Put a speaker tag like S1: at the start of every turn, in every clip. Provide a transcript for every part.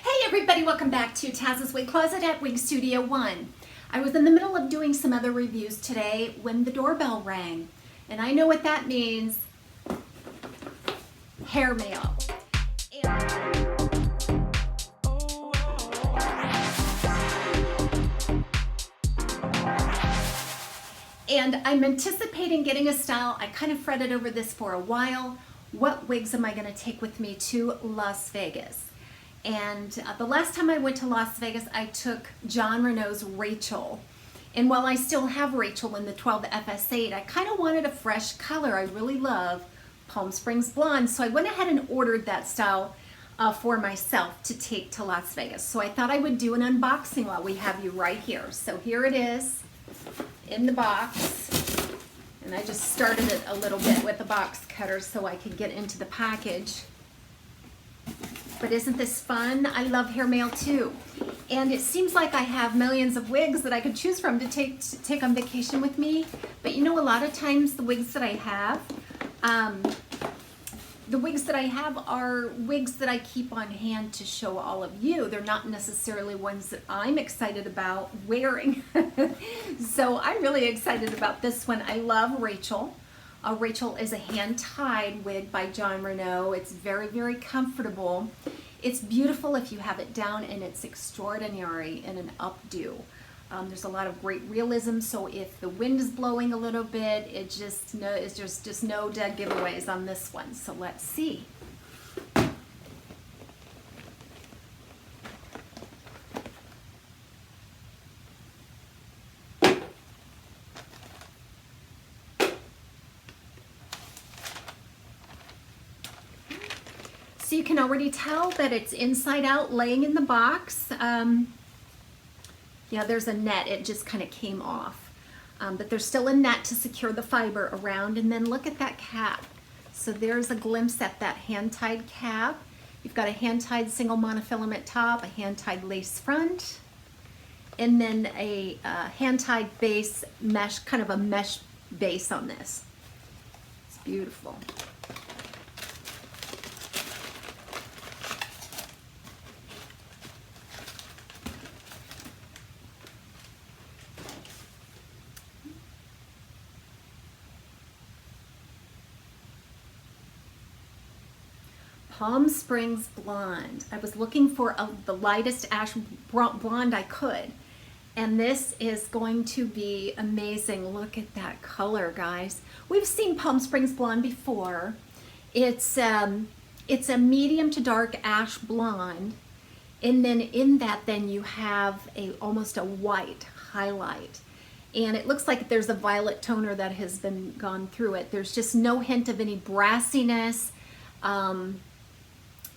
S1: Hey everybody, welcome back to Taz's Wig Closet at Wig Studio 1. I was in the middle of doing some other reviews today when the doorbell rang. And I know what that means. Hair mail. And I'm anticipating getting a style. I kind of fretted over this for a while. What wigs am I going to take with me to Las Vegas? And the last time I went to Las Vegas, I took Jon Renau's Rachel. And while I still have Rachel in the 12 FS8, I kind of wanted a fresh color. I really love Palm Springs Blonde. So I went ahead and ordered that style for myself to take to Las Vegas. So I thought I would do an unboxing while we have you right here. So here it is in the box. And I just started it a little bit with the box cutter so I could get into the package. But isn't this fun? I love hair mail too. And it seems like I have millions of wigs that I could choose from to take on vacation with me. But you know, a lot of times the wigs that I have, are wigs that I keep on hand to show all of you. They're not necessarily ones that I'm excited about wearing. So I'm really excited about this one. I love Rachel. Rachel is a hand-tied wig by Jon Renau. It's very, very comfortable. It's beautiful if you have it down, and it's extraordinary in an updo. There's a lot of great realism, so if the wind is blowing a little bit, it's just no dead giveaways on this one. So let's see. So you can already tell that it's inside out laying in the box. Yeah, there's a net, it just kind of came off. But there's still a net to secure the fiber around. And then look at that cap. So there's a glimpse at that hand-tied cap. You've got a hand-tied single monofilament top, a hand-tied lace front, and then a hand-tied base mesh, kind of a mesh base on this. It's beautiful. Palm Springs Blonde. I was looking for the lightest ash blonde I could. And this is going to be amazing. Look at that color, guys. We've seen Palm Springs Blonde before. It's a medium to dark ash blonde. And then in that, then you have almost a white highlight. And it looks like there's a violet toner that has been gone through it. There's just no hint of any brassiness.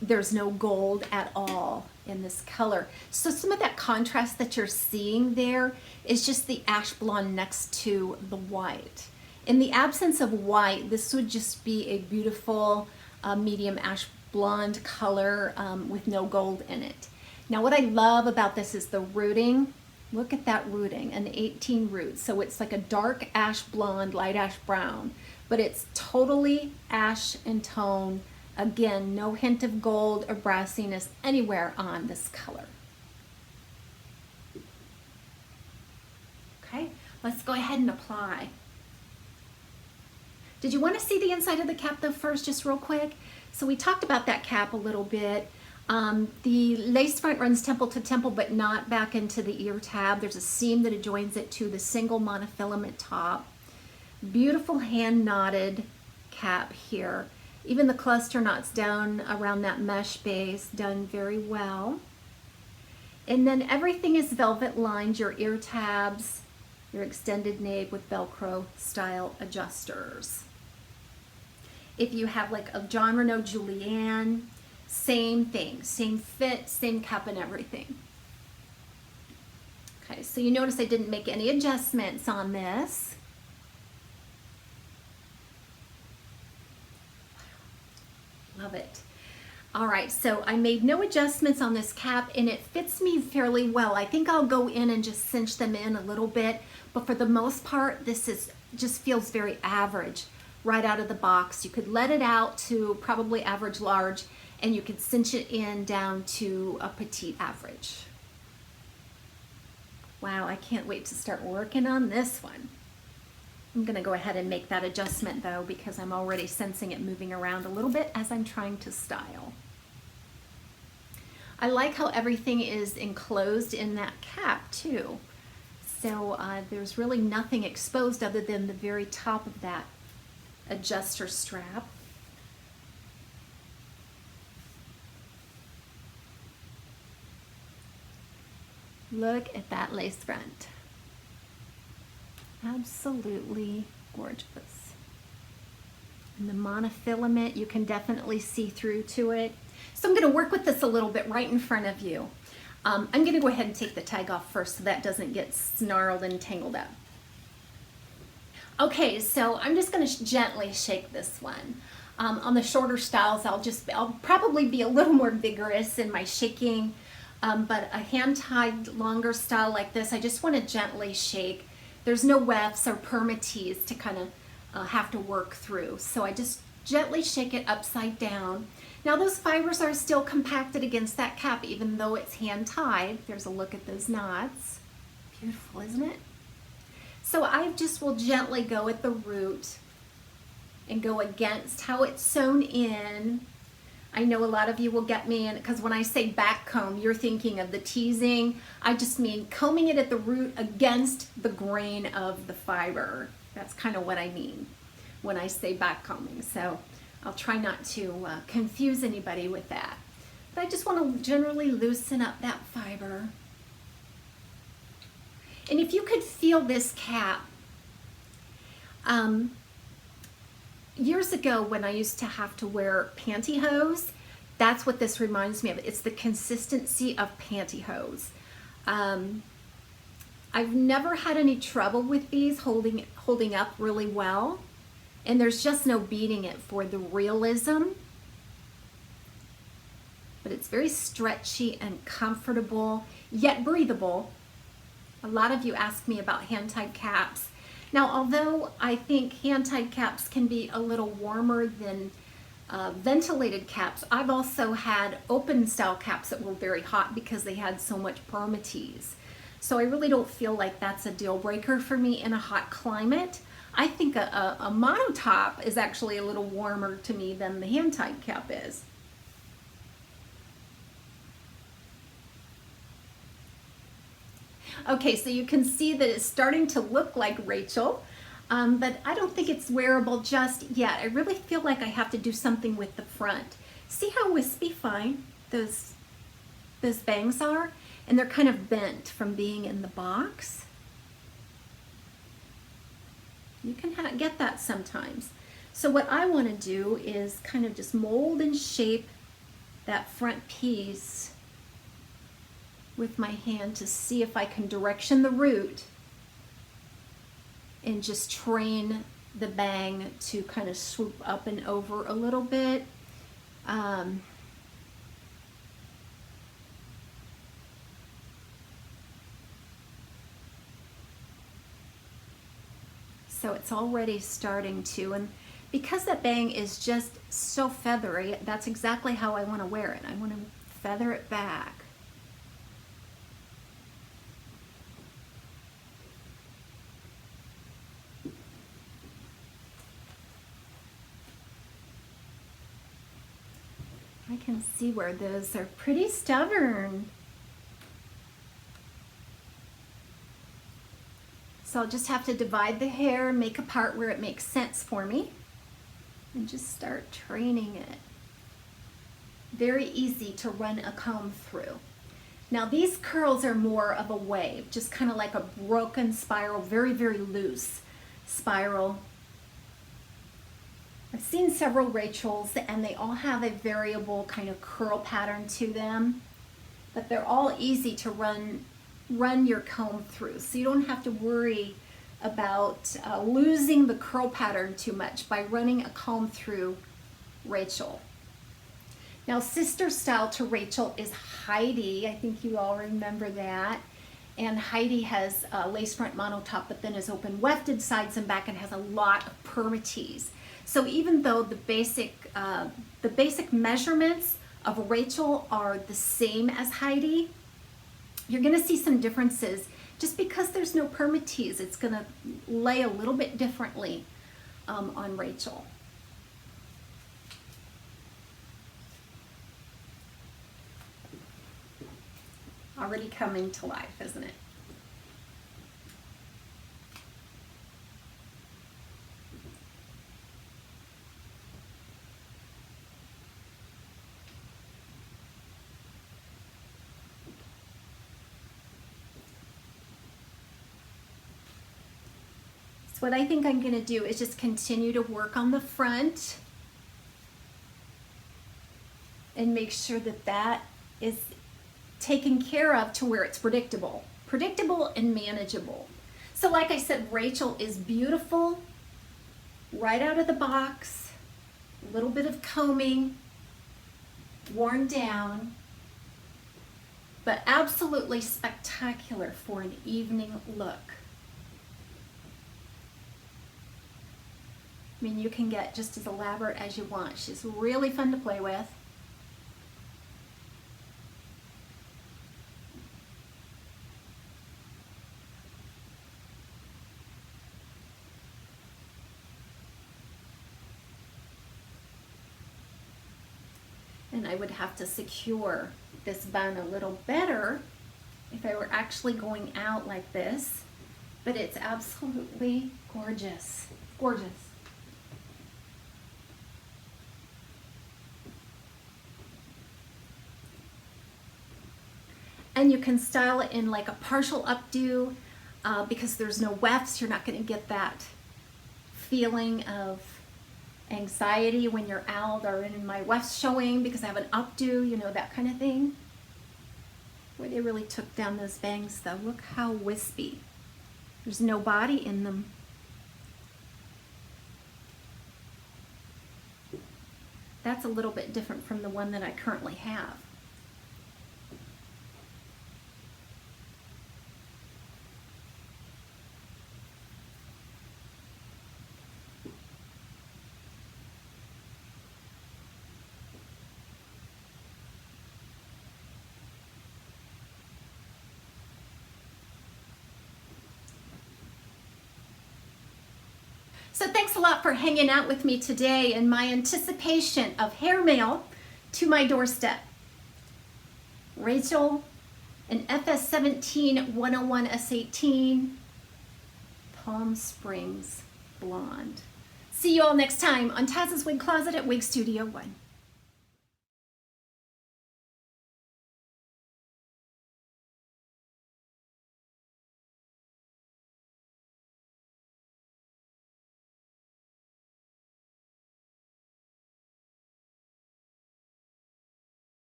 S1: There's no gold at all in this color. So some of that contrast that you're seeing there is just the ash blonde next to the white. In the absence of white, this would just be a beautiful medium ash blonde color with no gold in it. Now what I love about this is the rooting. Look at that rooting, an 18 root. So it's like a dark ash blonde, light ash brown, but it's totally ash in tone. Again, no hint of gold or brassiness anywhere on this color. Okay, let's go ahead and apply. Did you want to see the inside of the cap though first, just real quick? So we talked about that cap a little bit. The lace front runs temple to temple, but not back into the ear tab. There's a seam that adjoins it to the single monofilament top. Beautiful hand knotted cap here. Even the cluster knots down around that mesh base, done very well. And then everything is velvet lined, your ear tabs, your extended nape with Velcro style adjusters. If you have like a Jon Renau Julienne, same thing, same fit, same cap and everything. Okay, so you notice I didn't make any adjustments on this. Love it. All right, so I made no adjustments on this cap and it fits me fairly well. I think I'll go in and just cinch them in a little bit, but for the most part, this just feels very average right out of the box. You could let it out to probably average large and you can cinch it in down to a petite average. Wow, I can't wait to start working on this one. I'm gonna go ahead and make that adjustment though, because I'm already sensing it moving around a little bit as I'm trying to style. I like how everything is enclosed in that cap too. So there's really nothing exposed other than the very top of that adjuster strap. Look at that lace front. Absolutely gorgeous. And the monofilament, you can definitely see through to it. So I'm going to work with this a little bit right in front of you. I'm going to go ahead and take the tag off first so that doesn't get snarled and tangled up. Okay, so I'm just going to gently shake this one. On the shorter styles, I'll probably be a little more vigorous in my shaking, but a hand-tied longer style like this, I just want to gently shake. There's no wefts or permatease to kind of have to work through, so I just gently shake it upside down. Now those fibers are still compacted against that cap even though it's hand-tied. There's a look at those knots. Beautiful, isn't it? So I just will gently go at the root and go against how it's sewn in. I know a lot of you will get me in, because when I say back comb, you're thinking of the teasing. I just mean combing it at the root against the grain of the fiber. That's kind of what I mean when I say back combing. So I'll try not to confuse anybody with that. But I just want to generally loosen up that fiber. And if you could feel this cap, years ago when I used to have to wear pantyhose, that's what this reminds me of. It's the consistency of pantyhose. I've never had any trouble with these holding up really well, and there's just no beating it for the realism. But it's very stretchy and comfortable, yet breathable. A lot of you ask me about hand-tied caps. Now, although I think hand-tied caps can be a little warmer than ventilated caps, I've also had open style caps that were very hot because they had so much permatease. So I really don't feel like that's a deal breaker for me in a hot climate. I think a monotop is actually a little warmer to me than the hand-tied cap is. Okay, so you can see that it's starting to look like Rachel, but I don't think it's wearable just yet. I really feel like I have to do something with the front. See how wispy fine those bangs are? And they're kind of bent from being in the box. You can get that sometimes. So what I want to do is kind of just mold and shape that front piece with my hand to see if I can direction the root and just train the bang to kind of swoop up and over a little bit. So it's already starting to, and because that bang is just so feathery, that's exactly how I want to wear it. I want to feather it back. I can see where those are pretty stubborn. So I'll just have to divide the hair, make a part where it makes sense for me, and just start training it. Very easy to run a comb through. Now these curls are more of a wave, just kind of like a broken spiral, very, very loose spiral. I've seen several Rachels and they all have a variable kind of curl pattern to them, but they're all easy to run your comb through, so you don't have to worry about losing the curl pattern too much by running a comb through Rachel. Now sister style to Rachel is Heidi. I think you all remember that. And Heidi has a lace front monotop, but then is open wefted sides and back and has a lot of permatease. So even though the basic measurements of Rachel are the same as Heidi, you're gonna see some differences. Just because there's no permatease, it's gonna lay a little bit differently on Rachel. Already coming to life, isn't it? So what I think I'm going to do is just continue to work on the front and make sure that that is taken care of to where it's predictable and manageable. So like I said, Rachel is beautiful right out of the box, a little bit of combing, worn down, but absolutely spectacular for an evening look. I mean, you can get just as elaborate as you want. She's really fun to play with. And I would have to secure this bun a little better if I were actually going out like this, but it's absolutely gorgeous, gorgeous. And you can style it in like a partial updo because there's no wefts. You're not going to get that feeling of anxiety when you're out or in my wefts showing because I have an updo, you know, that kind of thing. Where they really took down those bangs though. Look how wispy. There's no body in them. That's a little bit different from the one that I currently have. So thanks a lot for hanging out with me today in my anticipation of hair mail to my doorstep. Rachel, an FS17 101 S18 Palm Springs Blonde. See you all next time on Taz's Wig Closet at Wig Studio 1.